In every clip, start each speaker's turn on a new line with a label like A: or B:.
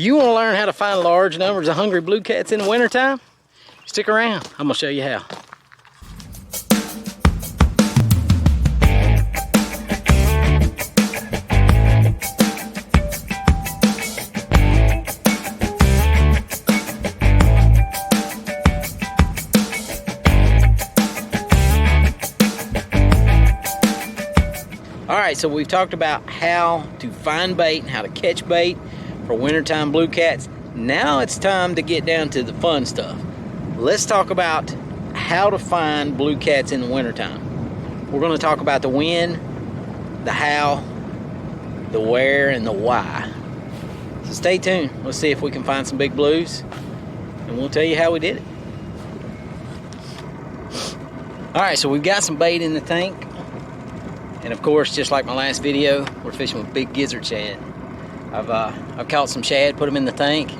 A: Do you want to learn how to find large numbers of hungry blue cats in the wintertime? Stick around, I'm gonna show you how. Alright, so we've talked about how to find bait and how to catch bait for wintertime blue cats. Now it's time to get down to the fun stuff. Let's talk about how to find blue cats in the wintertime. We're going to talk about the when, the how, the where, and the why. So stay tuned. Let's see if we can find some big blues, and we'll tell you how we did it. Alright, so we've got some bait in the tank. And of course, just like my last video, we're fishing with big gizzard shad. I've caught some shad, put them in the tank.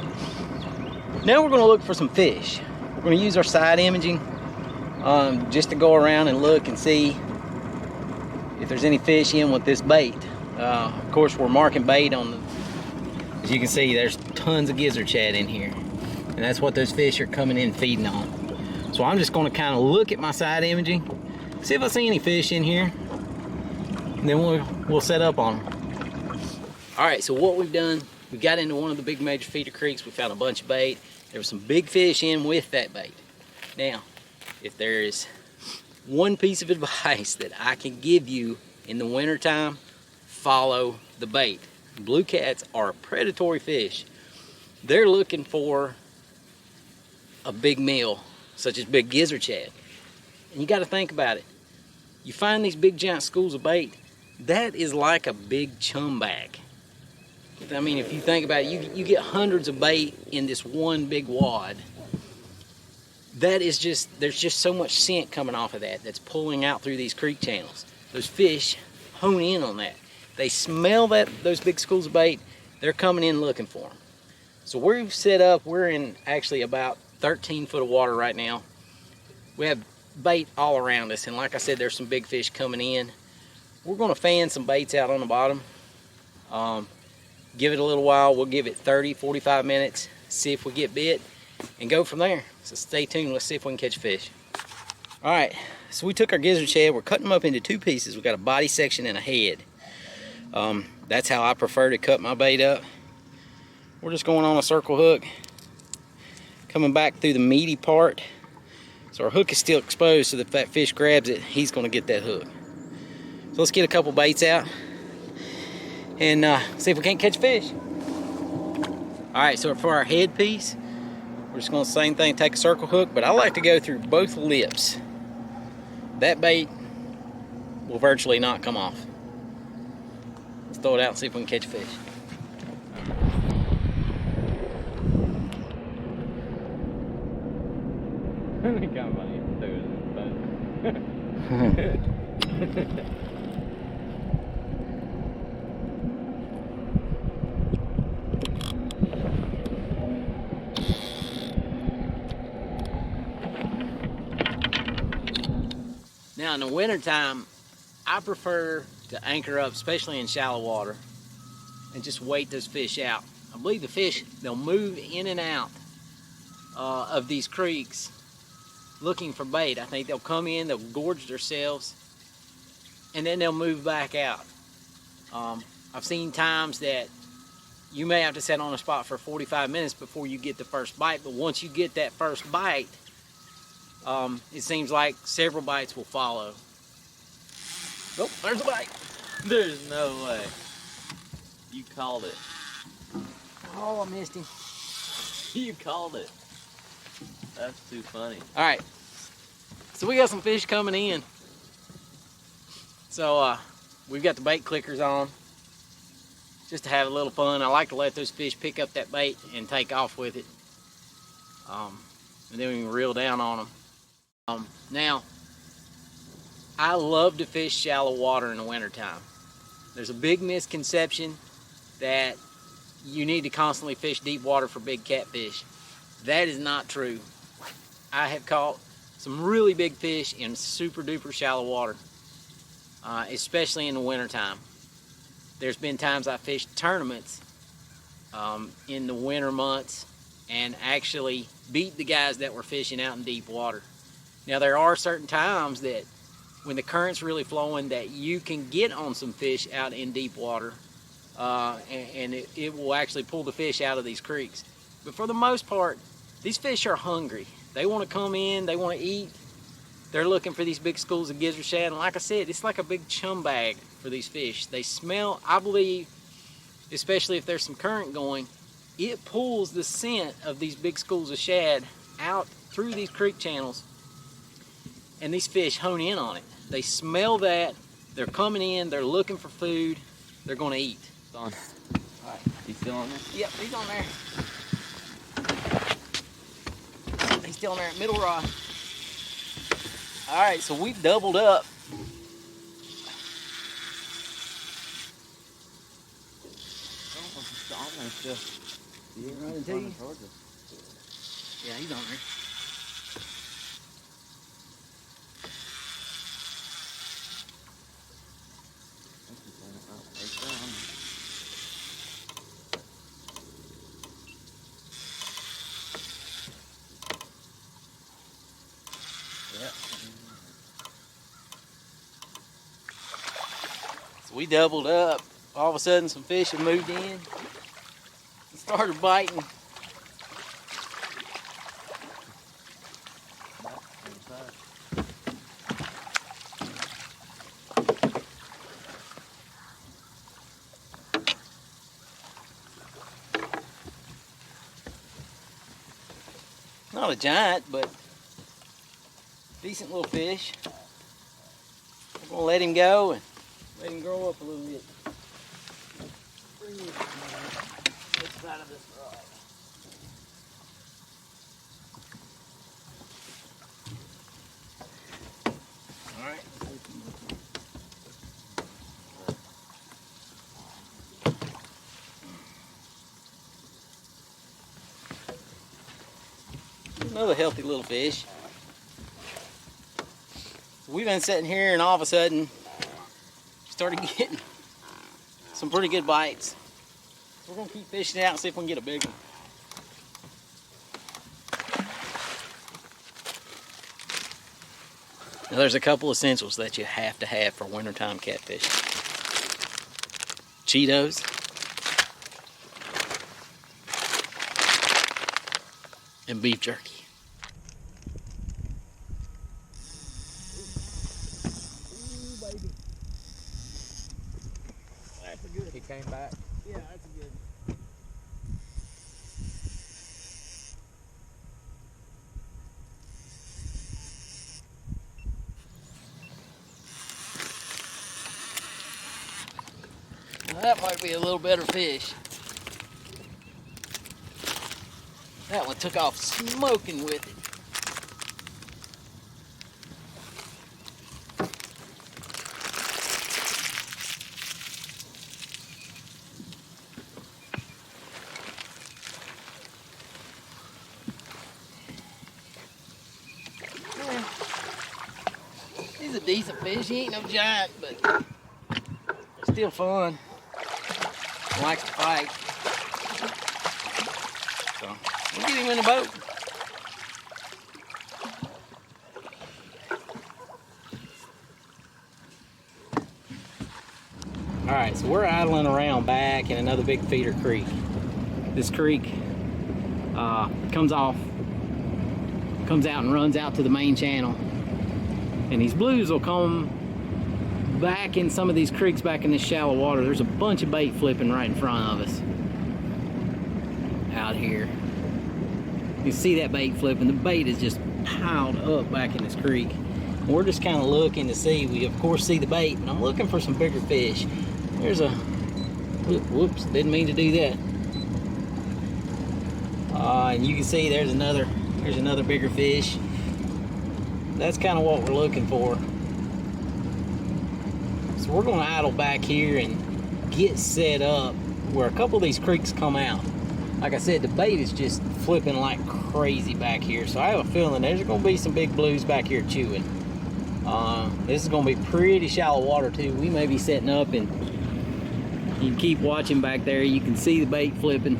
A: Now we're going to look for some fish. We're going to use our side imaging just to go around and look and see if there's any fish in with this bait. Of course, we're marking bait on the, as you can see, there's tons of gizzard shad in here. And that's what those fish are coming in feeding on. So I'm just going to kind of look at my side imaging, see if I see any fish in here. And then we'll set up on them. All right, so what we've done, we got into one of the big major feeder creeks. We found a bunch of bait. There was some big fish in with that bait. Now, if there is one piece of advice that I can give you in the wintertime, follow the bait. Blue cats are a predatory fish. They're looking for a big meal, such as big gizzard shad. And you got to think about it. You find these big giant schools of bait, that is like a big chum bag. I mean, if you think about it, you get hundreds of bait in this one big wad. That is just, there's just so much scent coming off of that that's pulling out through these creek channels. Those fish hone in on that. They smell those big schools of bait, they're coming in looking for them. So we've set up, we're in actually about 13 foot of water right now. We have bait all around us, and like I said, there's some big fish coming in. We're going to fan some baits out on the bottom. Give it a little while. We'll give it 30-45 minutes, see if we get bit, and go from there. So stay tuned. Let's see if we can catch fish. All right, so we took our gizzard shad. We're cutting them up into two pieces. We got a body section and a head. That's how I prefer to cut my bait up. We're just going on a circle hook, coming back through the meaty part. So our hook is still exposed, so if that fish grabs it, he's going to get that hook. So let's get a couple baits out and see if we can't catch fish. Alright, so for our head piece, we're just going to same thing, take a circle hook, but I like to go through both lips. That bait will virtually not come off. Let's throw it out and see if we can catch fish. Now in the wintertime, I prefer to anchor up, especially in shallow water, and just wait those fish out. I believe the fish, they'll move in and out of these creeks looking for bait. I think they'll come in, they'll gorge themselves, and then they'll move back out. I've seen times that you may have to sit on a spot for 45 minutes before you get the first bite, but once you get that first bite, it seems like several bites will follow. Oh, there's a bite.
B: There's no way. You called it.
A: Oh, I missed him.
B: You called it. That's too funny.
A: All right, so we got some fish coming in. So we've got the bait clickers on just to have a little fun. I like to let those fish pick up that bait and take off with it. And then we can reel down on them. Now, I love to fish shallow water in the wintertime. There's a big misconception that you need to constantly fish deep water for big catfish. That is not true. I have caught some really big fish in super duper shallow water, especially in the wintertime. There's been times I fished tournaments in the winter months and actually beat the guys that were fishing out in deep water. Now there are certain times that when the current's really flowing that you can get on some fish out in deep water, and it will actually pull the fish out of these creeks. But for the most part, these fish are hungry. They want to come in, they want to eat. They're looking for these big schools of gizzard shad, and like I said, it's like a big chum bag for these fish. They smell, I believe, especially if there's some current going, it pulls the scent of these big schools of shad out through these creek channels, and these fish hone in on it. They smell that, they're coming in, they're looking for food, they're going to eat.
B: It's on. Alright, he's still on there?
A: Yep, he's on there. He's still on there at middle rod. Alright, so we've doubled up. Running to you? Yeah, he's on there. Yep. So we doubled up. All of a sudden some fish have moved in and started biting. Not a giant, but decent little fish. I'm gonna let him go and let him grow up a little bit. Bring this side of this rod. All right. Another healthy little fish. We've been sitting here and all of a sudden started getting some pretty good bites. We're gonna keep fishing it out and see if we can get a big one. Now there's a couple essentials that you have to have for wintertime catfish. Cheetos. And beef jerky. Ooh, baby. That's a good.
B: He came back.
A: Yeah, that's a good. Well, that might be a little better fish. That one took off smoking with it. Yeah. He's a decent fish. He ain't no giant, but still fun. Likes to fight. So we'll get him in the boat. All right, so we're idling around back in another big feeder creek. This creek comes out and runs out to the main channel. And these blues will come back in some of these creeks back in this shallow water. There's a bunch of bait flipping right in front of us out here. You can see that bait flipping. The bait is just piled up back in this creek. And we're just kind of looking to see. We of course see the bait, and I'm looking for some bigger fish. There's a, whoops, didn't mean to do that. And you can see there's another bigger fish. That's kind of what we're looking for. So we're going to idle back here and get set up where a couple of these creeks come out. Like I said, the bait is just flipping like crazy back here. So I have a feeling there's going to be some big blues back here chewing. This is going to be pretty shallow water too. We may be setting up and You keep watching back there, you can see the bait flipping.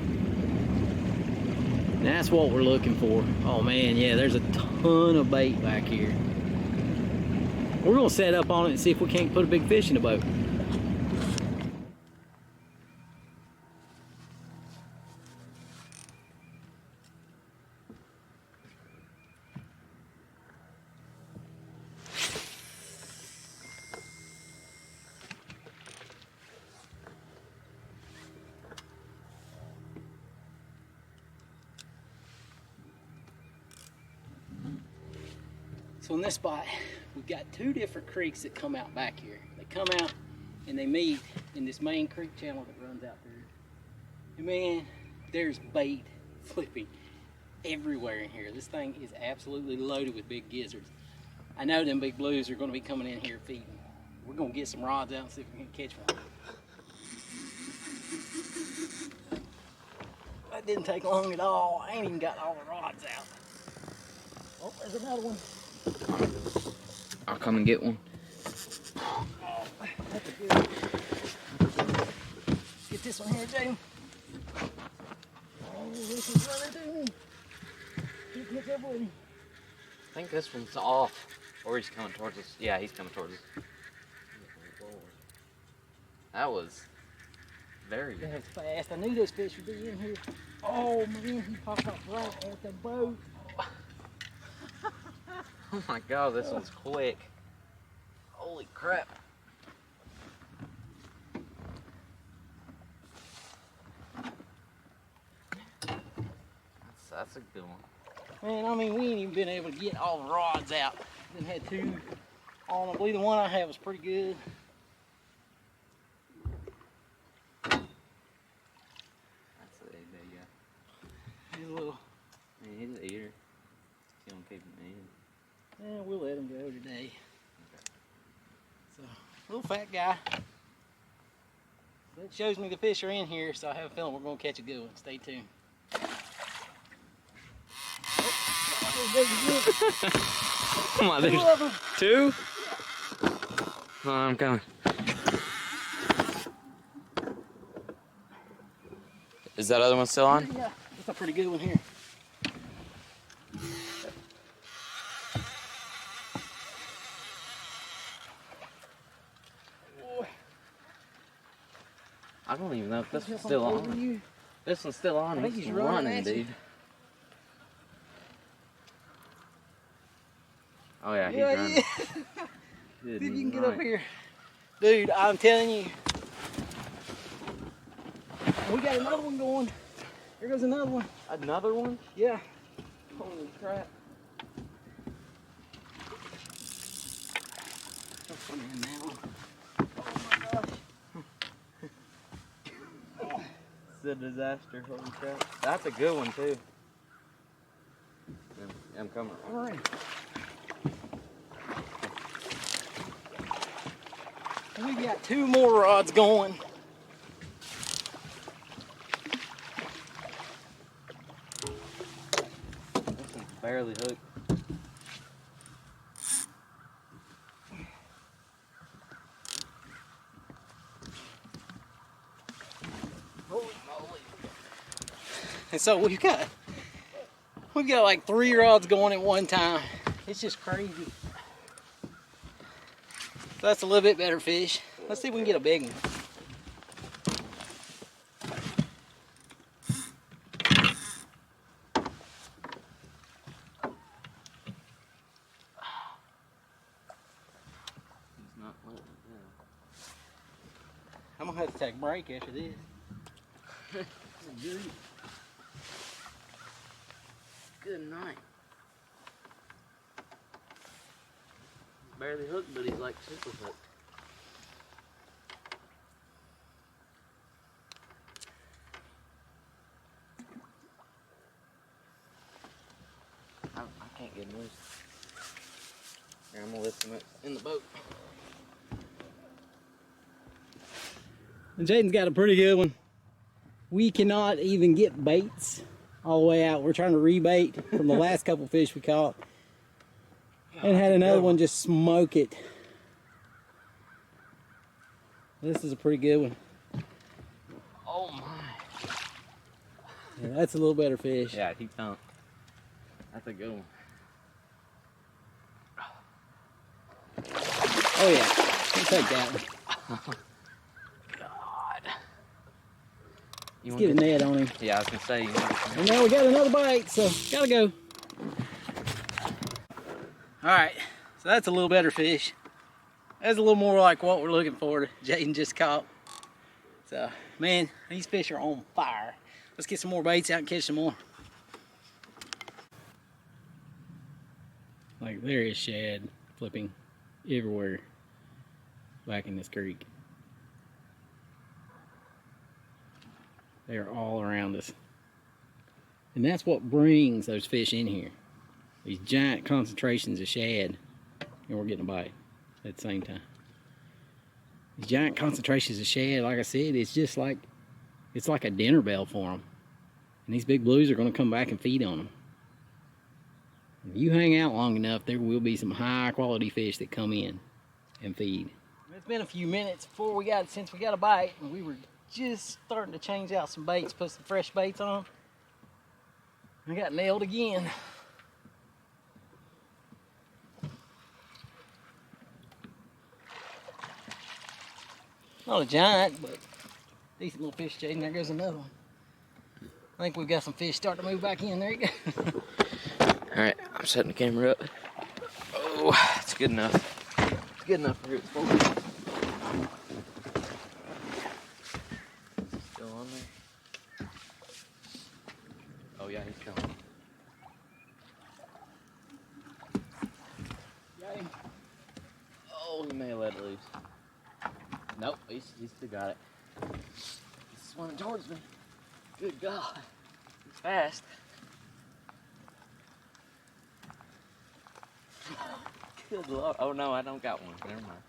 A: And that's what we're looking for. Oh man, yeah, there's a ton of bait back here. We're gonna set up on it and see if we can't put a big fish in the boat. So in this spot, we've got two different creeks that come out back here. They come out and they meet in this main creek channel that runs out there. And man, there's bait flipping everywhere in here. This thing is absolutely loaded with big gizzards. I know them big blues are going to be coming in here feeding. We're going to get some rods out and see if we can catch one. That didn't take long at all. I ain't even got all the rods out. Oh, there's another one.
B: I'll come and get one.
A: Oh, that's a good one. Get this one here, Jaden. Oh, this is running to me. Keep it up with me.
B: I think this one's off. Or he's coming towards us. Yeah, he's coming towards us. That was very good.
A: That's fast. I knew this fish would be in here. Oh man, he popped up right at the boat.
B: Oh my god, this one's quick. Holy crap. That's a good one.
A: Man, I mean, we ain't even been able to get all the rods out. Then had two on. I believe the one I had was pretty good.
B: That's a big guy.
A: He's a little.
B: Man, he's an eater. He's gonna keep him eating.
A: Yeah, we'll let him go today. Okay. So, little fat guy. That shows me the fish are in here, so I have a feeling we're gonna catch a good one. Stay tuned.
B: Come on, there's two? Oh, I'm coming. Is that other one still on?
A: Yeah, that's a pretty good one here.
B: I don't even know if this one's still on. This one's still on. He's running, dude. Oh yeah, he's running.
A: Yeah. See if you can get up here. Dude, I'm telling you. We got another one going. Here goes another one.
B: Another one?
A: Yeah. Holy crap. That's funny in that one. Oh my gosh.
B: It's a disaster. Holy crap. That's a good one too. I'm coming.
A: All right. We got two more rods going.
B: This one's barely hooked.
A: Holy moly. And so we've got like 3 rods going at one time. It's just crazy. That's a little bit better fish. Let's see if we can get a big one.
B: He's not letting it go.
A: I'm gonna have to take a break after this.
B: Good night. Barely hooked, but he's like super hooked. I can't get him loose. Here, I'm gonna lift him up in the boat.
A: And Jaden's got a pretty good one. We cannot even get baits all the way out. We're trying to rebait from the last couple fish we caught. And had another one just smoke it. This is a pretty good one. Yeah, that's a little better fish.
B: Yeah, he thumped. That's a good one.
A: Oh yeah, I'll take that one.
B: God.
A: Let's get a net on him.
B: Yeah, I was gonna say.
A: And now we got another bite, so gotta go. All right, so that's a little better fish. That's a little more like what we're looking for. Jaden just caught. So, man, these fish are on fire. Let's get some more baits out and catch some more. Like there is shad flipping everywhere back in this creek. They are all around us. And that's what brings those fish in here. These giant concentrations of shad, and we're getting a bite at the same time. These giant concentrations of shad, like I said, it's just like, it's like a dinner bell for them. And these big blues are gonna come back and feed on them. If you hang out long enough, there will be some high quality fish that come in and feed. It's been a few minutes since we got a bite, and we were just starting to change out some baits, put some fresh baits on. I got nailed again. Not a giant, but decent little fish, Jaden. There goes another one. I think we've got some fish starting to move back in. There you go.
B: Alright, I'm setting the camera up. Oh, it's good enough. It's good enough for its focus. Still on there? Oh yeah, he's coming.
A: Got him.
B: Oh, he may have let it loose. Nope, he's still got it. He's swimming towards me. Good God. He's fast. Good Lord. Oh no, I don't got one. Never mind.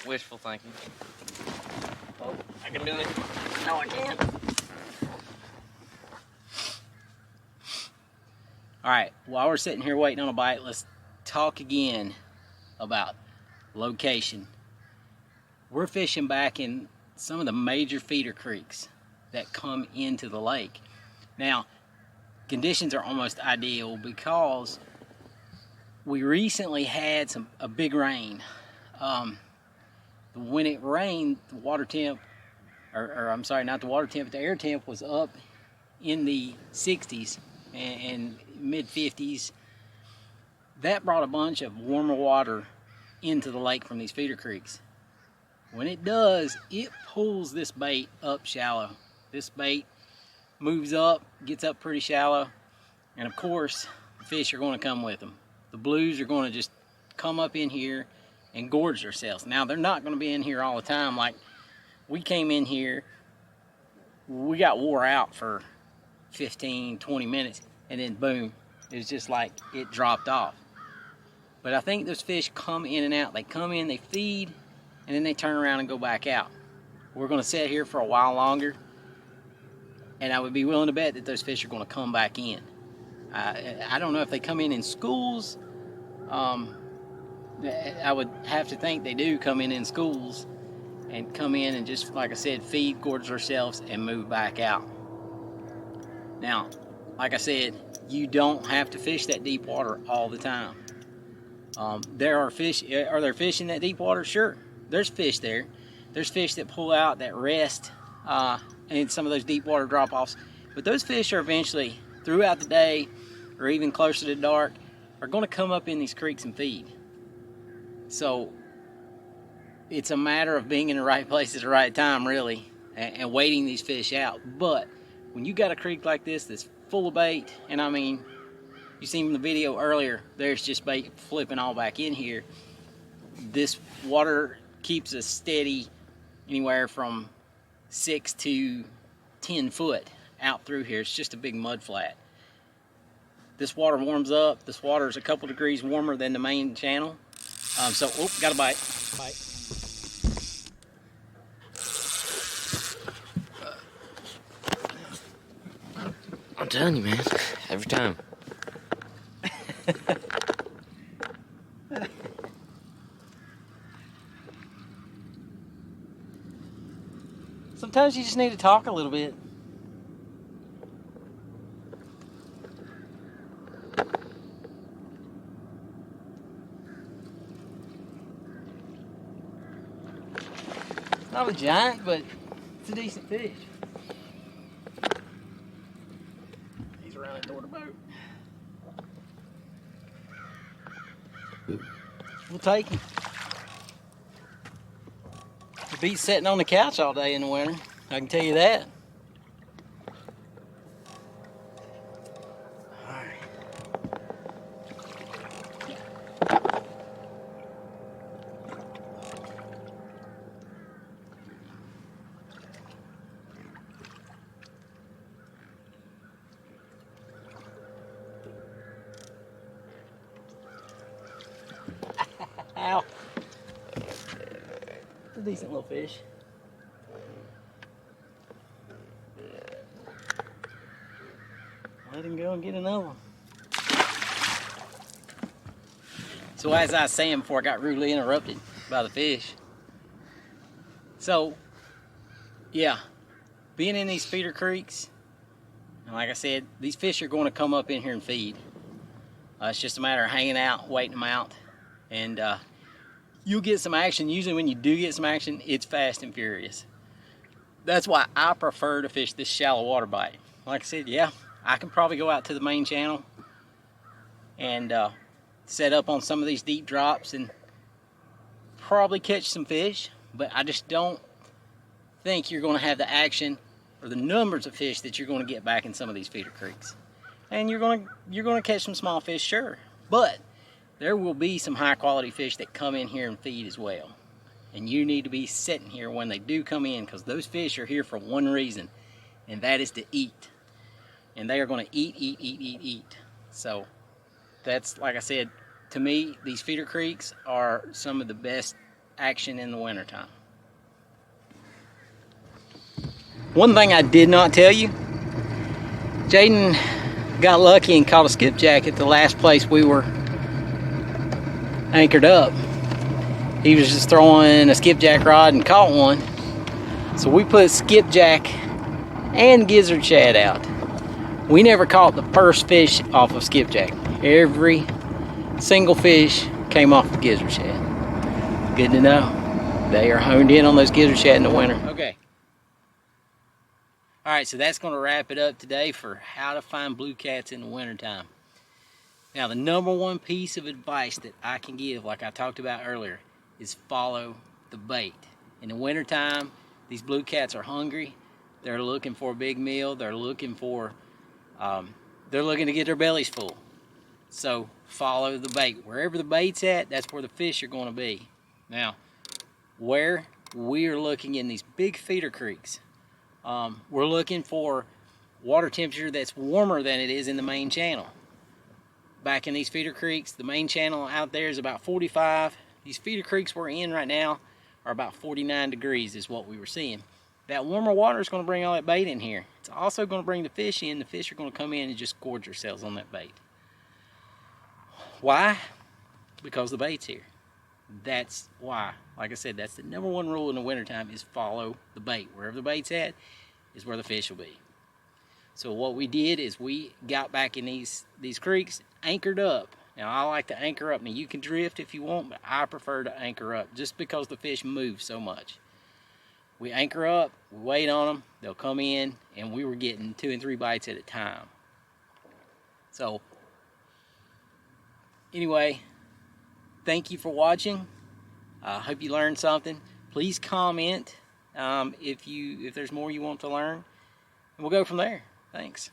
B: Wishful thinking. Oh, I can do it. No, I can't.
A: All right, while we're sitting here waiting on a bite, let's talk again about location. We're fishing back in some of the major feeder creeks that come into the lake. Now, conditions are almost ideal because we recently had a big rain. When it rained, the water temp, or I'm sorry, not the water temp, but the air temp was up in the 60s and mid 50s. That brought a bunch of warmer water into the lake from these feeder creeks. When it does, it pulls this bait up shallow. This bait moves up, gets up pretty shallow, and of course, the fish are going to come with them. The blues are going to just come up in here and gorge themselves. Now, they're not going to be in here all the time. Like, we came in here, we got wore out for 15, 20 minutes, and then boom, it was just like it dropped off. But I think those fish come in and out. They come in, they feed, and then they turn around and go back out. We're going to sit here for a while longer, and I would be willing to bet that those fish are going to come back in. I don't know if they come in schools. I would have to think they do come in schools and come in and just, like I said, feed, gorge themselves, and move back out. Now, like I said, you don't have to fish that deep water all the time. There are fish. Are there fish in that deep water? Sure, there's fish there. There's fish that pull out, that rest, and some of those deep water drop-offs. But those fish are eventually, throughout the day, or even closer to dark, are going to come up in these creeks and feed. So it's a matter of being in the right place at the right time, really, and waiting these fish out. But when you got a creek like this that's full of bait, and I mean, you seen in the video earlier, there's just bait flipping all back in here. This water keeps us steady anywhere from 6 to 10 foot out through here. It's just a big mud flat. This water warms up. This water is a couple degrees warmer than the main channel. Oh, got a bite.
B: I'm telling you, man, every time.
A: Sometimes you just need to talk a little bit. Not a giant, but it's a decent fish. He's running toward the boat. We'll take him. He beats sitting on the couch all day in the winter, I can tell you that. Ow. It's a decent little fish. Let him go and get another one. So as I was saying before I got rudely interrupted by the fish. So, yeah, being in these feeder creeks, and like I said, these fish are going to come up in here and feed. It's just a matter of hanging out, waiting them out, and you'll get some action. Usually when you do get some action, it's fast and furious. That's why I prefer to fish this shallow water bite. Like I said, yeah, I can probably go out to the main channel and set up on some of these deep drops and probably catch some fish, but I just don't think you're going to have the action or the numbers of fish that you're going to get back in some of these feeder creeks. And you're going to catch some small fish, sure, but there will be some high quality fish that come in here and feed as well. And you need to be sitting here when they do come in, because those fish are here for one reason, and that is to eat. And they are going to eat. So that's, like I said, to me, these feeder creeks are some of the best action in the wintertime. One thing I did not tell you, Jaden got lucky and caught a skipjack at the last place we were anchored up. He was just throwing a skipjack rod and caught one. So we put skipjack and gizzard shad out. We never caught the first fish off of skipjack. Every single fish came off of gizzard shad. Good to know. They are honed in on those gizzard shad in the winter. Okay. Alright, so that's going to wrap it up today for how to find blue cats in the wintertime. Now, the number one piece of advice that I can give, like I talked about earlier, is follow the bait. In the wintertime, these blue cats are hungry. They're looking for a big meal. They're looking to get their bellies full. So follow the bait. Wherever the bait's at, that's where the fish are going to be. Now, where we are looking in these big feeder creeks, we're looking for water temperature that's warmer than it is in the main channel. Back in these feeder creeks, the main channel out there is about 45. These feeder creeks we're in right now are about 49 degrees is what we were seeing. That warmer water is going to bring all that bait in here. It's also going to bring the fish in. The fish are going to come in and just gorge themselves on that bait. Why? Because the bait's here. That's why. Like I said, that's the number one rule in the wintertime, is follow the bait. Wherever the bait's at is where the fish will be. So what we did is we got back in these creeks, anchored up. Now, I like to anchor up. Now, you can drift if you want, but I prefer to anchor up just because the fish move so much. We anchor up, we wait on them, they'll come in, and we were getting 2 and 3 bites at a time. So, anyway, thank you for watching. I hope you learned something. Please comment if there's more you want to learn, and we'll go from there. Thanks.